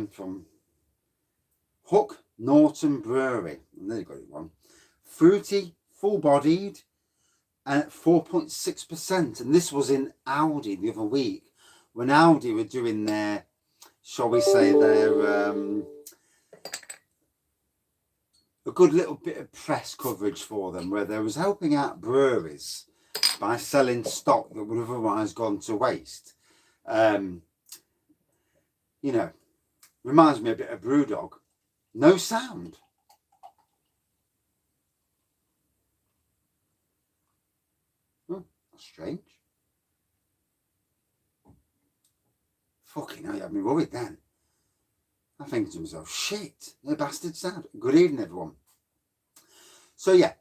from Hook Norton Brewery. And there you got it one. Fruity, full-bodied, and at 4.6%. And this was in Aldi the other week, when Aldi were doing their, shall we say, their a good little bit of press coverage for them, where they was helping out breweries by selling stock that would have otherwise gone to waste. You know, reminds me a bit of Brewdog. No sound. Oh, that's strange. Fucking hell, you had me worried then. I think to myself, shit, no bastard sound. Good evening, everyone. So, yeah.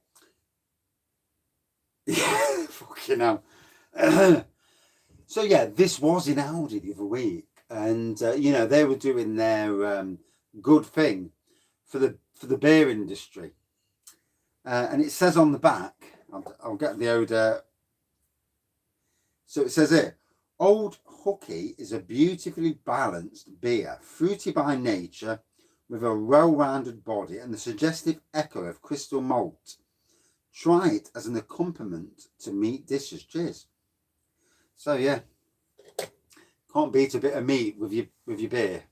Yeah, fucking hell. So, yeah, this was in Aldi the other week. And, you know, they were doing their good thing for the beer industry. And it says on the back, I'll get the odor. So it says here, Old Hooky is a beautifully balanced beer, fruity by nature, with a well-rounded body and the suggestive echo of Crystal Malt. Try it as an accompaniment to meat dishes. Cheers. So yeah, can't beat a bit of meat with your beer.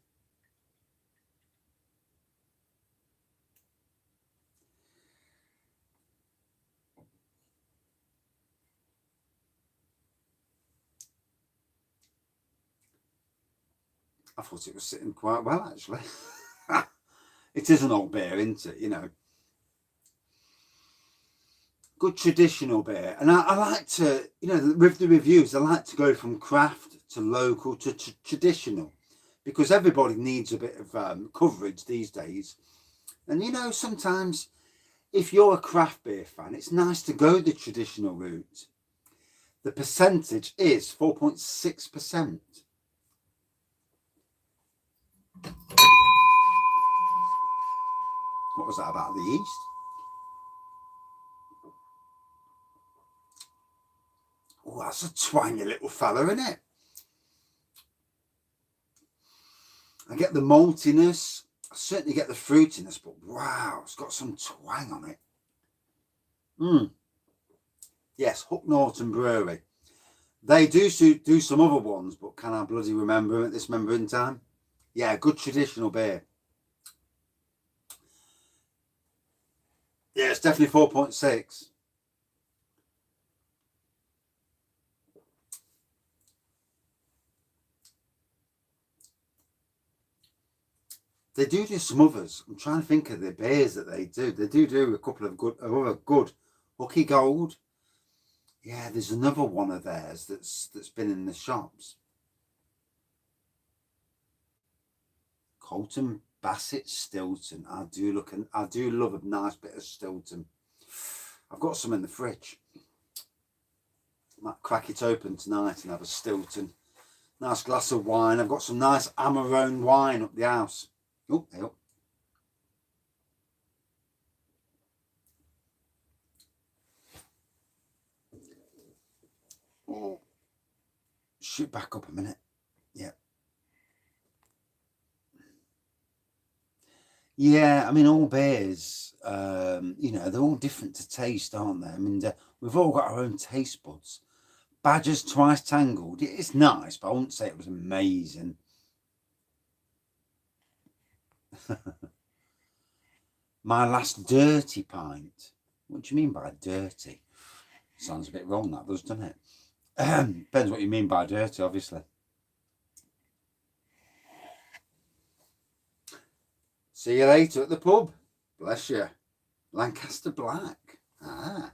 I thought it was sitting quite well, actually. It is an old beer, isn't it? You know, good traditional beer. And I like to, you know, with the reviews, I like to go from craft to local to traditional, because everybody needs a bit of coverage these days. And, you know, sometimes if you're a craft beer fan, it's nice to go the traditional route. The percentage is 4.6%. What was that about the yeast? Oh, that's a twangy little fella, isn't it? I get the maltiness. I certainly get the fruitiness, but wow, it's got some twang on it. Yes, Hook Norton Brewery. They do some other ones, but can I bloody remember them at this moment in time? Yeah, good traditional beer. Yeah, it's definitely 4.6. They do some others. I'm trying to think of the beers that they do. They do a couple of good Hooky Gold. Yeah, there's another one of theirs that's been in the shops. Colton Bassett Stilton. I do love a nice bit of Stilton. I've got some in the fridge. I might crack it open tonight and have a Stilton. Nice glass of wine. I've got some nice Amarone wine up the house. Oh, hey up. Oh. Shoot back up a minute. Yeah. Yeah, I mean, all beers, you know, they're all different to taste, aren't they? I mean, we've all got our own taste buds. Badger's Twice Tangled. It's nice, but I wouldn't say it was amazing. My last dirty pint. What do you mean by dirty? Sounds a bit wrong, that does, doesn't it? Depends what you mean by dirty, obviously. See you later at the pub. Bless you. Lancaster Black. Ah.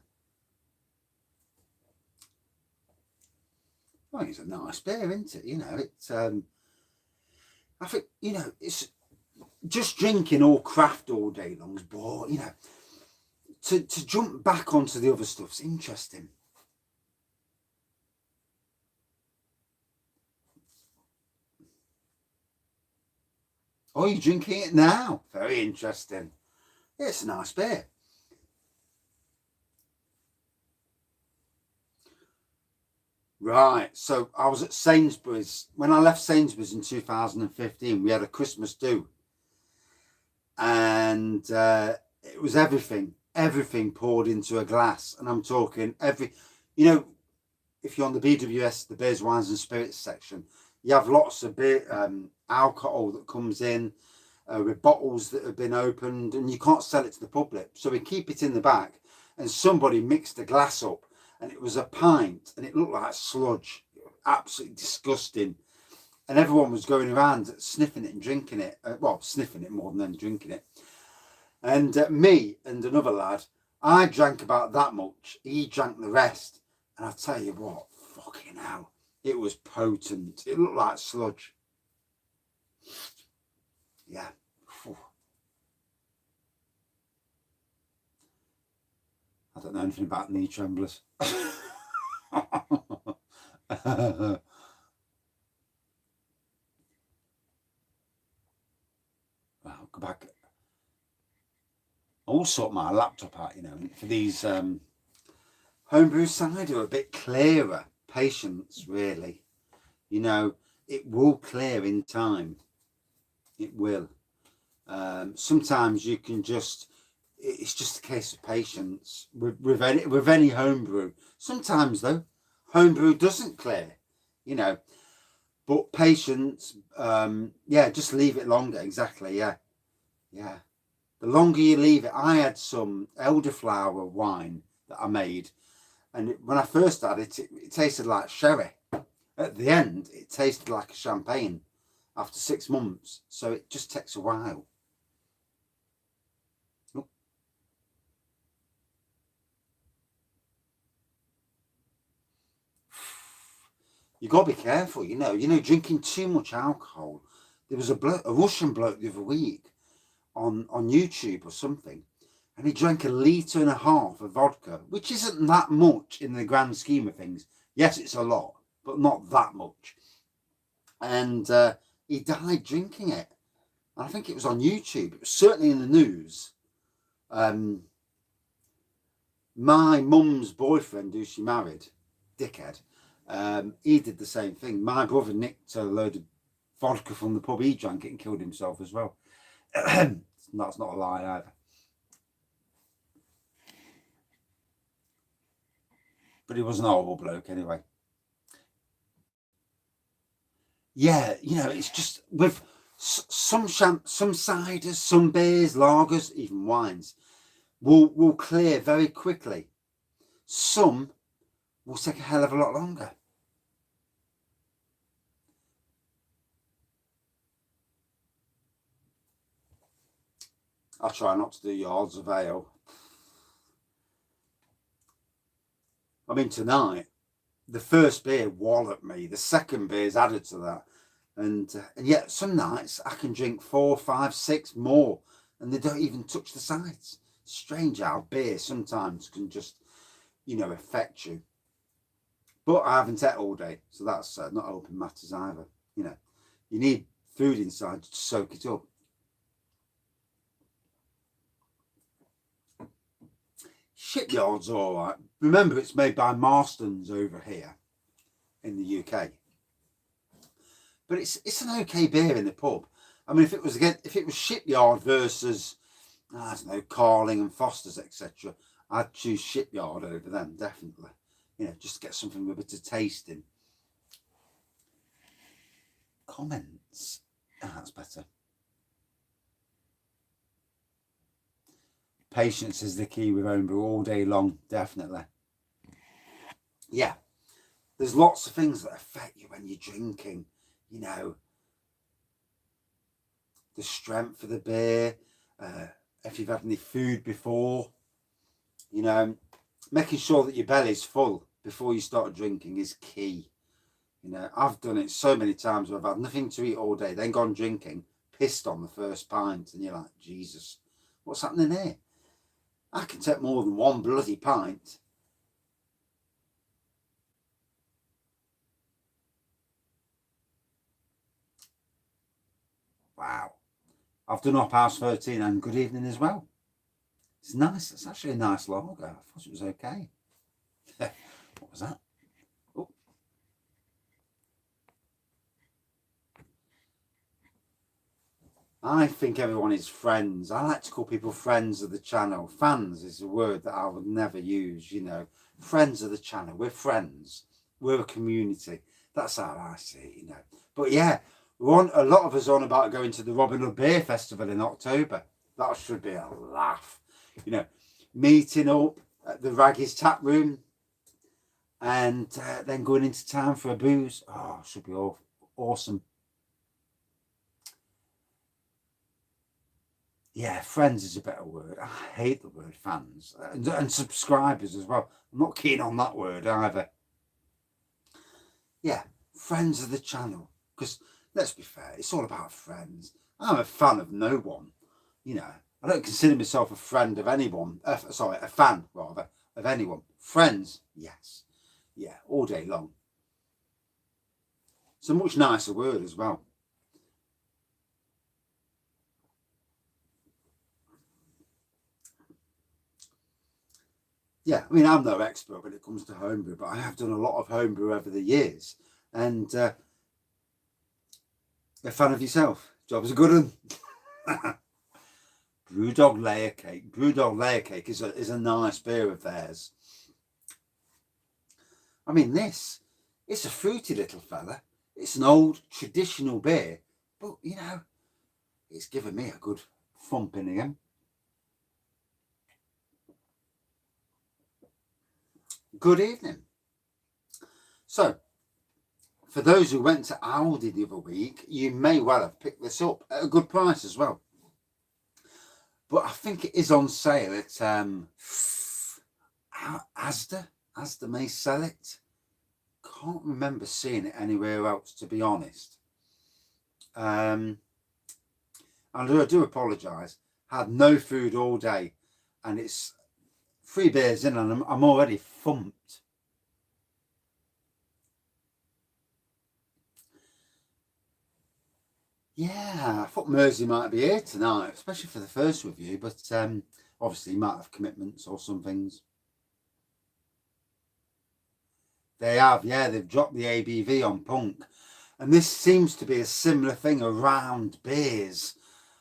I think it's a nice beer, isn't it? You know, it's I think, you know, it's just drinking all craft all day long is boring, you know. To jump back onto the other stuff's interesting. Oh, you're drinking it now? Very interesting. Yeah, it's a nice beer. Right. So I was at Sainsbury's. When I left Sainsbury's in 2015, we had a Christmas do. And it was everything poured into a glass. And I'm talking you know, if you're on the BWS, the beers, wines and spirits section, you have lots of beer, alcohol that comes in with bottles that have been opened, and you can't sell it to the public. So we keep it in the back, and somebody mixed the glass up, and it was a pint, and it looked like sludge. Absolutely disgusting. And everyone was going around sniffing it and drinking it. Well, sniffing it more than them drinking it. And me and another lad, I drank about that much. He drank the rest. And I'll tell you what, fucking hell, it was potent. It looked like sludge. Yeah. I don't know anything about knee tremblers. Well, go back. I'll sort my laptop out, you know, for these homebrew cider are a bit clearer. Patience, really. You know, it will clear in time. It will. Sometimes you can just, it's just a case of patience with any homebrew. Sometimes though, homebrew doesn't clear, you know, but patience, yeah, just leave it longer. Exactly. Yeah. The longer you leave it, I had some elderflower wine that I made, and when I first had it, it tasted like sherry. At the end, it tasted like a champagne after 6 months. So it just takes a while. Oh. You got to be careful, you know, drinking too much alcohol. There was a Russian bloke the other week on YouTube or something, and he drank 1.5 litres of vodka, which isn't that much in the grand scheme of things. Yes, it's a lot, but not that much. And he died drinking it. I think it was on YouTube. It was certainly in the news. My mum's boyfriend, who she married, dickhead, he did the same thing. My brother nicked a load of vodka from the pub. He drank it and killed himself as well. That's not a lie either. But he was an horrible bloke anyway. Yeah, you know, it's just with some ciders, some beers, lagers, even wines will clear very quickly. Some will take a hell of a lot longer. I'll try not to do yards of ale. I mean, tonight, the first beer walloped me. The second beer is added to that. And yet some nights I can drink 4, 5, 6 more, and they don't even touch the sides. Strange how beer sometimes can just, you know, affect you. But I haven't ate all day, so that's not helping matters either. You know, you need food inside to soak it up. Shipyard's all right. Remember, it's made by Marston's over here in the UK. But it's an okay beer in the pub. I mean, if it was Shipyard versus, I don't know, Carling and Foster's, etc., I'd choose Shipyard over them, definitely. You know, just to get something with a bit of taste in. Comments. Oh, that's better. Patience is the key with homebrew all day long, definitely. Yeah. There's lots of things that affect you when you're drinking. You know, the strength of the beer, if you've had any food before, you know, making sure that your belly's full before you start drinking is key. You know, I've done it so many times where I've had nothing to eat all day, then gone drinking, pissed on the first pint, and you're like, Jesus, what's happening here? I can take more than one bloody pint. Wow. I've done up house 13 and good evening as well. It's nice. It's actually a nice lager. I thought it was okay. What was that? Oh, I think everyone is friends. I like to call people friends of the channel. Fans is a word that I would never use, you know. Friends of the channel. We're friends. We're a community. That's how I see it, you know. But yeah, a lot of us on about going to the Robin Hood Beer Festival in October. That should be a laugh. You know, meeting up at the Raggy's Tap Room and then going into town for a booze. Oh, should be awesome. Yeah, friends is a better word. I hate the word fans. And subscribers as well. I'm not keen on that word either. Yeah, friends of the channel. Because, let's be fair, it's all about friends. I'm a fan of no one. You know, I don't consider myself a friend of anyone. Sorry, a fan, rather, of anyone. Friends, yes. Yeah, all day long. It's a much nicer word as well. Yeah, I mean, I'm no expert when it comes to homebrew, but I have done a lot of homebrew over the years. And a fan of yourself. Job's a good one. Brewdog layer cake. Brewdog layer cake is a nice beer of theirs. I mean, it's a fruity little fella. It's an old traditional beer, but you know, it's given me a good thump in the. Good evening. So, for those who went to Aldi the other week, you may well have picked this up at a good price as well. But I think it is on sale at Asda. Asda may sell it. Can't remember seeing it anywhere else, to be honest. And I do apologise. Had no food all day, and it's 3 beers in, and I'm already thumped. Yeah, I thought Mersey might be here tonight, especially for the first review, but obviously he might have commitments or some things. They have, yeah, they've dropped the ABV on Punk. And this seems to be a similar thing around beers.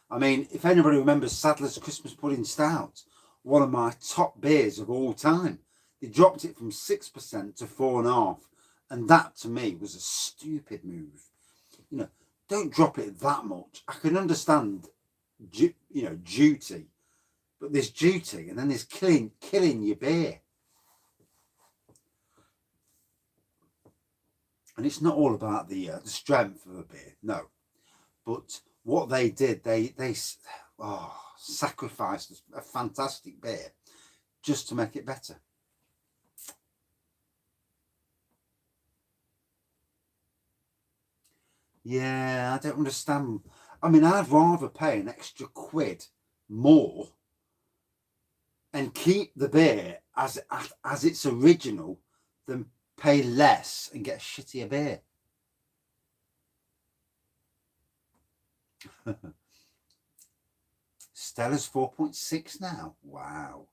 I mean, if anybody remembers Sadler's Christmas Pudding Stout, one of my top beers of all time, they dropped it from 6% to 4.5%. And that, to me, was a stupid move. You know, don't drop it that much. I can understand, you know, duty. But there's duty, and then there's killing your beer. And it's not all about the strength of a beer, no. But what they did, they sacrificed a fantastic beer just to make it better. Yeah, I don't understand. I mean, I'd rather pay an extra quid more and keep the beer as its original than pay less and get a shittier beer. Stella's 4.6 now. Wow.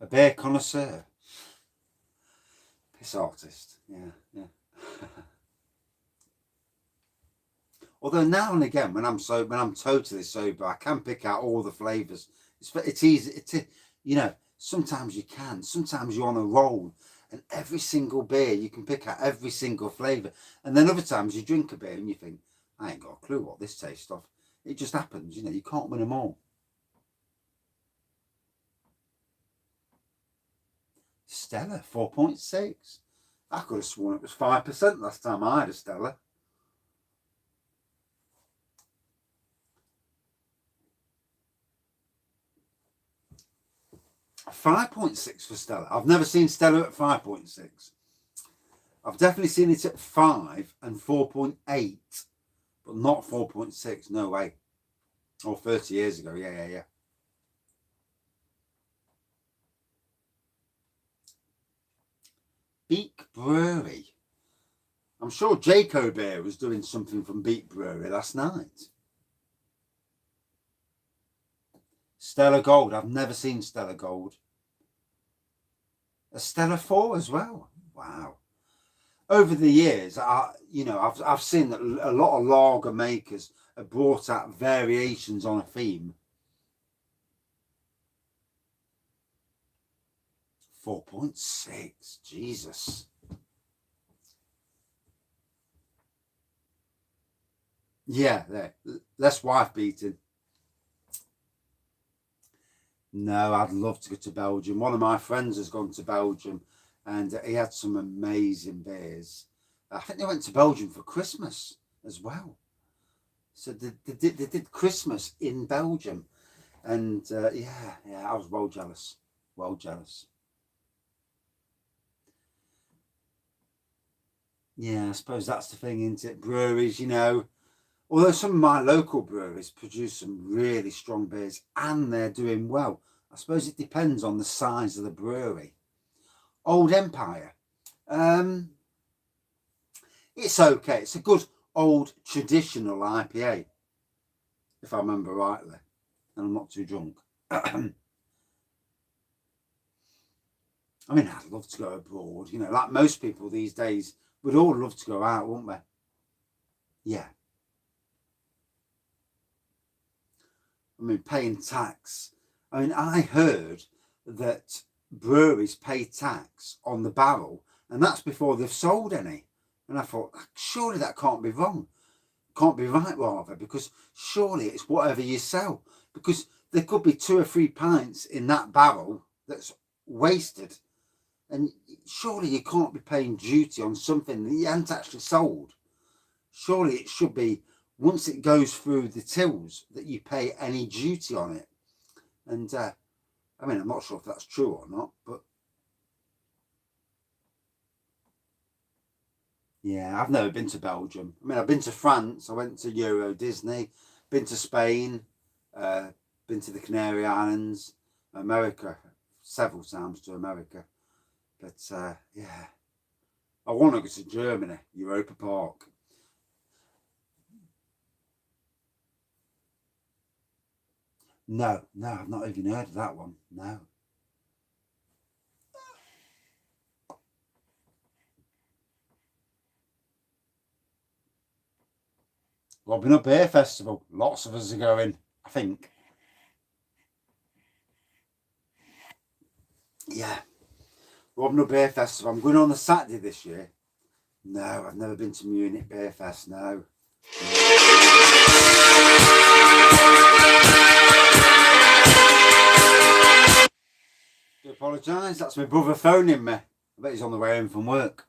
A beer connoisseur. Piss artist. Yeah. Although now and again, when I'm totally sober, I can pick out all the flavours. It's easy. You know, sometimes you can. Sometimes you're on a roll, and every single beer you can pick out every single flavour. And then other times you drink a beer and you think, I ain't got a clue what this tastes of. It just happens. You know, you can't win them all. Stella 4.6. I could have sworn it was 5% last time I had a Stella. $5.6 for Stella. I've never seen Stella at 5.6. I've definitely seen it at 5 and 4.8, but not 4.6. No way. Or 30 years ago. Yeah. Beak Brewery. I'm sure Jaco Bear was doing something from Beak Brewery last night. Stella Gold. I've never seen Stella Gold. A Stella 4 as well. Wow. over the years, I've seen that a lot of lager makers have brought out variations on a theme. 4.6, Jesus. Yeah, there. Less wife beating. No, I'd love to go to Belgium. One of my friends has gone to Belgium, and he had some amazing beers. I think they went to Belgium for Christmas as well. So they did Christmas in Belgium, and yeah, I was well jealous. Well jealous. Yeah, I suppose that's the thing, isn't it? Breweries, although some of my local breweries produce some really strong beers and they're doing well. I suppose it depends on the size of the brewery. Old Empire, it's okay. It's a good old traditional IPA, if I remember rightly, and I'm not too drunk. I mean, I'd love to go abroad, like most people these days. We'd all love to go out, wouldn't we? Yeah. I mean, paying tax. I mean, I heard that breweries pay tax on the barrel, and that's before they've sold any. And I thought, surely that can't be wrong. Can't be right, rather, because surely it's whatever you sell. Because there could be 2 or 3 pints in that barrel that's wasted. And surely you can't be paying duty on something that you haven't actually sold. Surely it should be, once it goes through the tills, that you pay any duty on it. And I mean, I'm not sure if that's true or not, but yeah, I've never been to Belgium. I mean, I've been to France. I went to Euro Disney. Been to Spain. Been to the Canary Islands. America, several times to America. But yeah, I want to go to Germany, Europa Park. No, I've not even heard of that one. No. Robin Hood Beer Festival. Lots of us are going, I think. Yeah. Robin Hood Beer Festival. I'm going on the Saturday this year. No, I've never been to Munich Beer Fest. No. I apologise. That's my brother phoning me. I bet he's on the way home from work.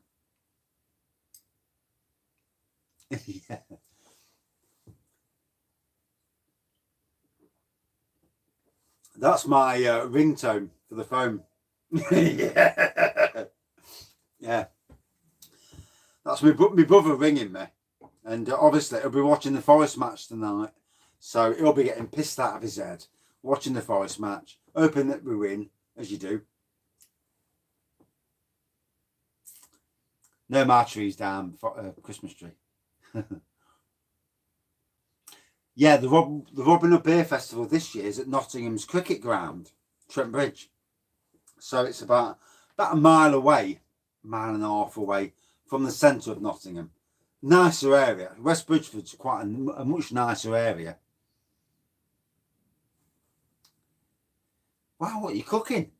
Yeah. That's my ringtone for the phone. Yeah. Yeah. That's my brother ringing me. And obviously he'll be watching the Forest match tonight. So he'll be getting pissed out of his head watching the Forest match, hoping that we win, as you do. No, my tree's down for Christmas tree. Yeah, the Robin Hood Beer Festival this year is at Nottingham's cricket ground, Trent Bridge. So it's about a mile away, mile and a half away from the centre of Nottingham. Nicer area. West Bridgeford's quite a much nicer area. Wow, what are you cooking?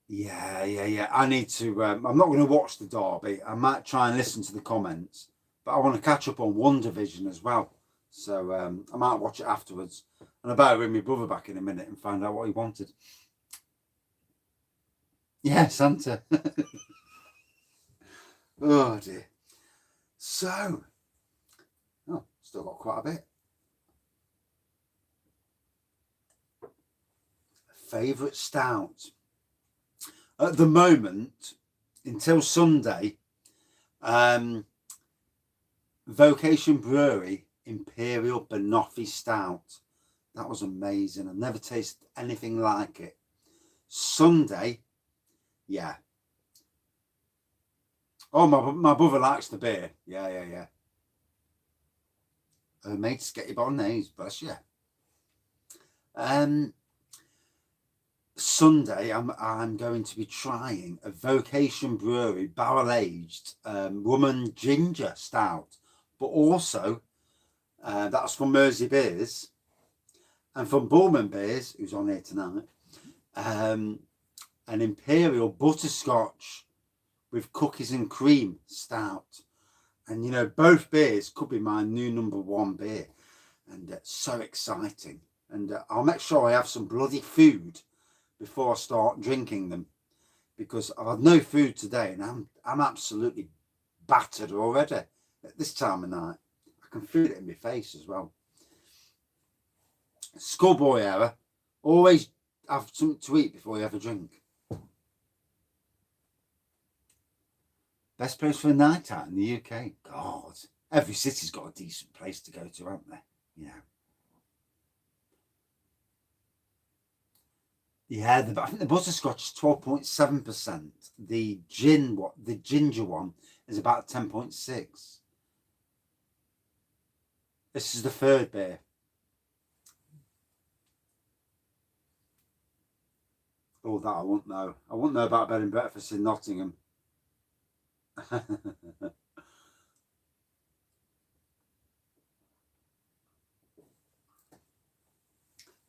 Yeah. I need to. I'm not going to watch the derby. I might try and listen to the comments, but I want to catch up on One Division as well. So I might watch it afterwards. And I better ring my brother back in a minute and find out what he wanted. Yeah, Santa. Oh dear. So, still got quite a bit. Favourite stout at the moment until Sunday. Vocation Brewery Imperial Banoffee Stout. That was amazing. I've never tasted anything like it. Sunday, yeah. Oh, my brother likes the beer. Yeah. Homemade sketty bolognese, bless you. Sunday, I'm going to be trying a Vocation Brewery barrel aged rum ginger stout, but also that's from Mersey Beers and from Bullman Beers, who's on here tonight. An imperial butterscotch with cookies and cream stout, and you know, both beers could be my new #1 beer, and so exciting. And I'll make sure I have some bloody food before I start drinking them, because I've had no food today and I'm absolutely battered already at this time of night. I can feel it in my face as well. Schoolboy error: always have something to eat before you have a drink. Best place for a night out in the UK? God, every city's got a decent place to go to, haven't they? You know. Yeah, I think the butterscotch is 12.7%. The ginger one is about 10.6. This is the third beer. Oh, that I won't know. I won't know about bed and breakfast in Nottingham.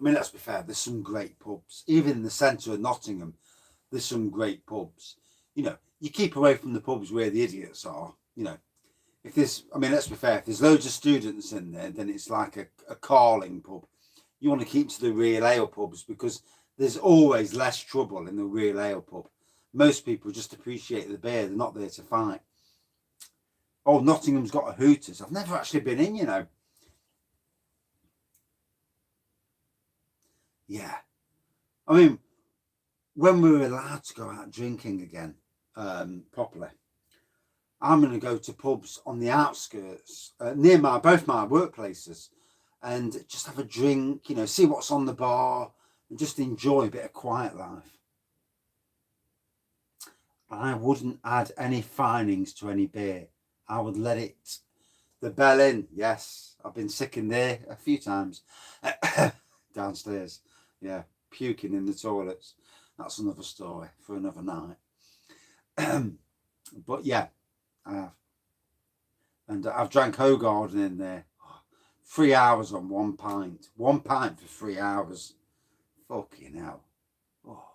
I mean, let's be fair, there's some great pubs. Even in the centre of Nottingham, there's some great pubs. You know, you keep away from the pubs where the idiots are. You know, if there's, I mean, let's be fair, if there's loads of students in there, then it's like a calling pub. You want to keep to the real ale pubs, because there's always less trouble in the real ale pub. Most people just appreciate the beer. They're not there to fight. Oh, Nottingham's got a Hooters. I've never actually been in, you know. Yeah. I mean, when we were allowed to go out drinking again, properly, I'm going to go to pubs on the outskirts, near both my workplaces, and just have a drink, you know, see what's on the bar, and just enjoy a bit of quiet life. I wouldn't add any finings to any beer. I would let it, the bell in. Yes, I've been sick in there a few times. Downstairs. Yeah, puking in the toilets. That's another story for another night. But yeah, I have. And I've drank Hogarden in there. 3 hours on 1 pint. 1 pint for 3 hours. Fucking hell. Oh,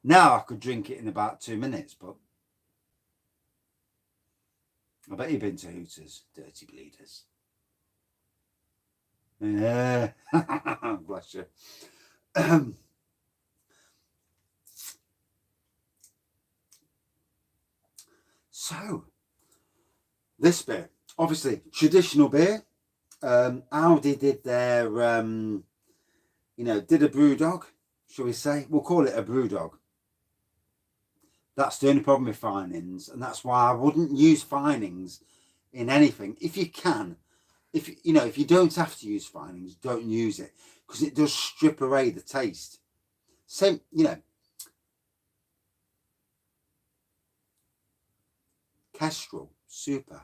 now I could drink it in about 2 minutes, but I bet you've been to Hooters, dirty bleeders. Yeah. Bless you. So, this beer, obviously traditional beer. Aldi did their, you know, did a Brewdog, shall we say? We'll call it a Brewdog. That's the only problem with finings, and that's why I wouldn't use finings in anything. If you can, if you know, if you don't have to use finings, don't use it, because it does strip away the taste. Same, you know, Kestrel, super.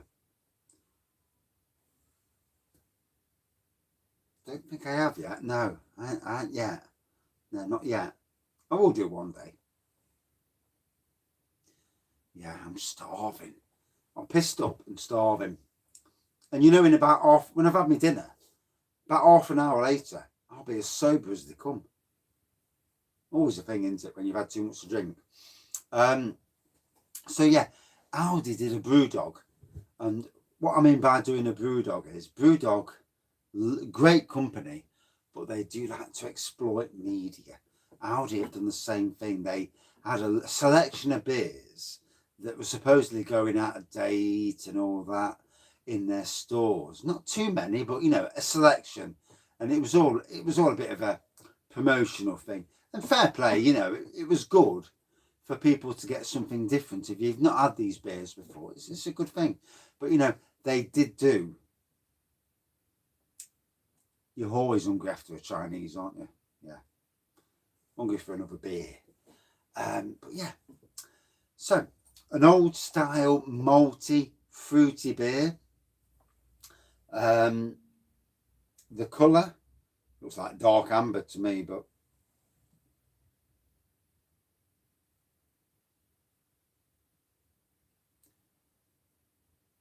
Don't think I have yet. No, I ain't yet. No, not yet. I will do one day. Yeah, I'm starving. I'm pissed up and starving. And you know, in about when I've had my dinner, about half an hour later, I'll be as sober as they come. Always a thing, isn't it, when you've had too much to drink? So yeah, Aldi did a Brewdog. And what I mean by doing a Brewdog is, Brewdog, great company, but they do like to exploit media. Aldi have done the same thing. They had a selection of beers that were supposedly going out of date and all that in their stores. Not too many, but you know, a selection. And it was all a bit of a promotional thing. And fair play, you know, it was good for people to get something different. If you've not had these beers before, it's a good thing. But you know, they did do. You're always hungry after a Chinese, aren't you? Yeah. Hungry for another beer. But yeah. So, an old style malty fruity beer. The colour looks like dark amber to me, but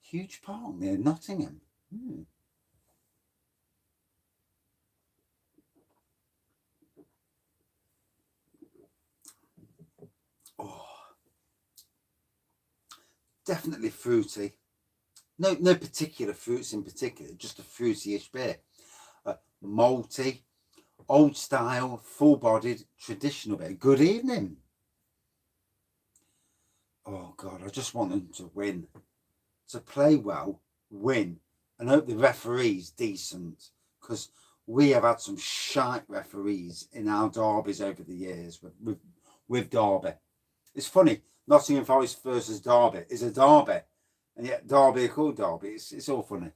Huge Park near Nottingham. Oh, definitely fruity. No particular fruits in particular, just a fruity-ish beer. Malty, old style, full-bodied, traditional beer. Good evening. Oh God, I just want them to win, to play well, win, and hope the referee's decent, because we have had some shite referees in our derbies over the years with Derby. It's funny, Nottingham Forest versus Derby is a derby, and yet Derby are called Derby. It's all funny.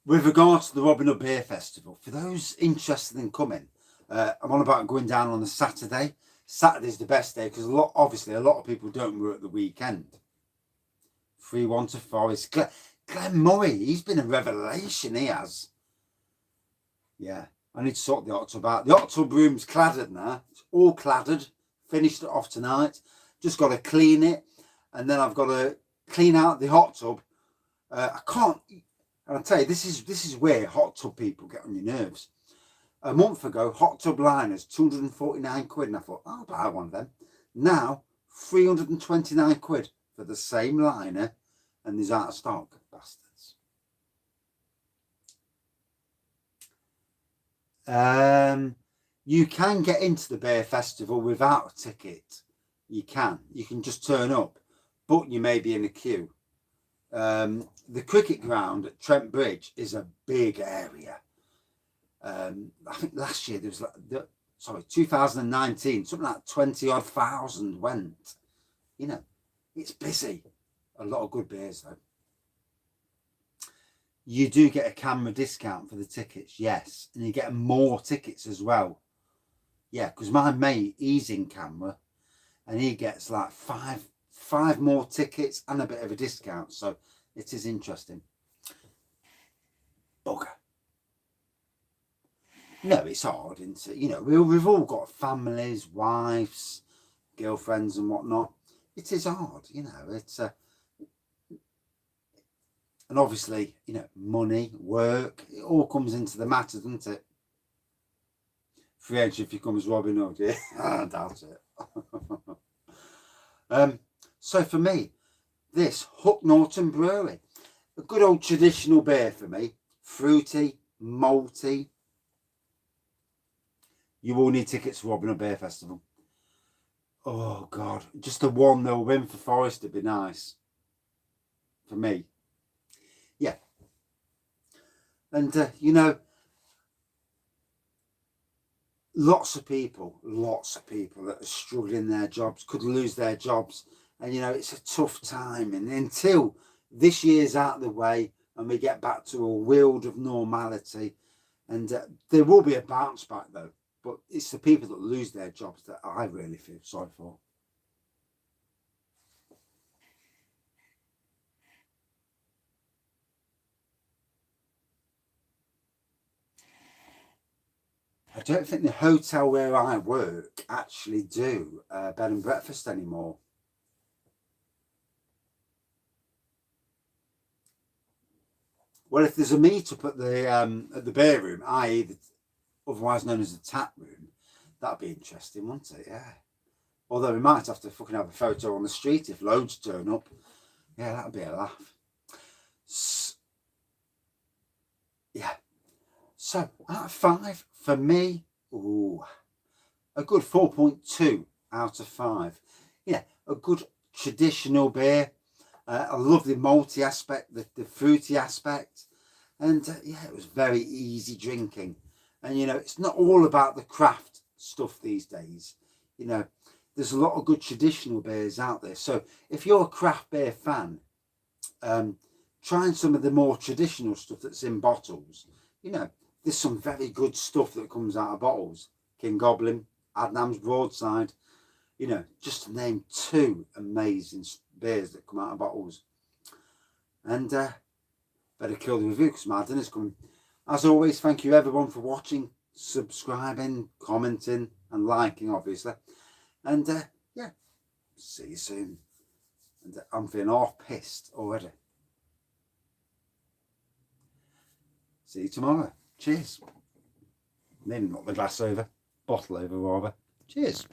With regards to the Robin Hood Beer Festival, for those interested in coming, I'm on about going down on a Saturday. Saturday's the best day because obviously a lot of people don't work the weekend. 3-1 to Forest. Glenn Murray, he's been a revelation, he has. Yeah, I need to sort the hot tub out. The hot tub room's cladded now. It's all cladded. Finished it off tonight. Just got to clean it. And then I've got to clean out the hot tub. I can't... And I'll tell you, this is where hot tub people get on your nerves. A month ago, hot tub liners, 249 quid. And I thought, I'll buy one of them. Now, 329 quid for the same liner. And there's out of stock, bastards. You can get into the beer festival without a ticket. You can just turn up, but you may be in a queue. The cricket ground at Trent Bridge is a big area. I think last year there was 2019, something like 20-odd thousand went. You know, it's busy. A lot of good beers though. You do get a camera discount for the tickets, yes, and you get more tickets as well. Yeah, because my mate, he's in camera, and he gets like five more tickets and a bit of a discount. So it is interesting. Bugger. No, it's hard, isn't it? You know, we've all got families, wives, girlfriends and whatnot. It is hard, you know. It's and obviously, you know, money, work, it all comes into the matter, doesn't it? Free agent if he comes Robin Hood, yeah. I doubt it. So for me, this Norton Brewery, a good old traditional beer for me. Fruity, malty. You will need tickets for Robin Hood Beer Festival. Oh God, just a 1-0 win for Forest would be nice. For me. Yeah. And, you know, lots of people that are struggling in their jobs, could lose their jobs. And, you know, it's a tough time. And until this year's out of the way and we get back to a world of normality, and there will be a bounce back, though. But it's the people that lose their jobs that I really feel sorry for. I don't think the hotel where I work actually do bed and breakfast anymore. Well, if there's a meet-up at the beer room, i.e. otherwise known as the tap room, that'd be interesting, wouldn't it? Yeah. Although we might have to fucking have a photo on the street if loads turn up. Yeah, that'd be a laugh. Yeah. So, out of 5, for me, a good 4.2 out of 5. Yeah, a good traditional beer. I love the malty aspect, the fruity aspect. And, yeah, it was very easy drinking. And, you know, it's not all about the craft stuff these days. You know, there's a lot of good traditional beers out there. So, if you're a craft beer fan, trying some of the more traditional stuff that's in bottles, you know, there's some very good stuff that comes out of bottles. King Goblin, Adnam's Broadside, you know, just to name 2 amazing beers that come out of bottles. And better kill the review because my dinner's coming. As always, thank you everyone for watching, subscribing, commenting and liking, obviously. And yeah, See you soon. And I'm feeling half pissed already. See you tomorrow. Cheers. Then knock the glass over. Bottle over rather. Cheers.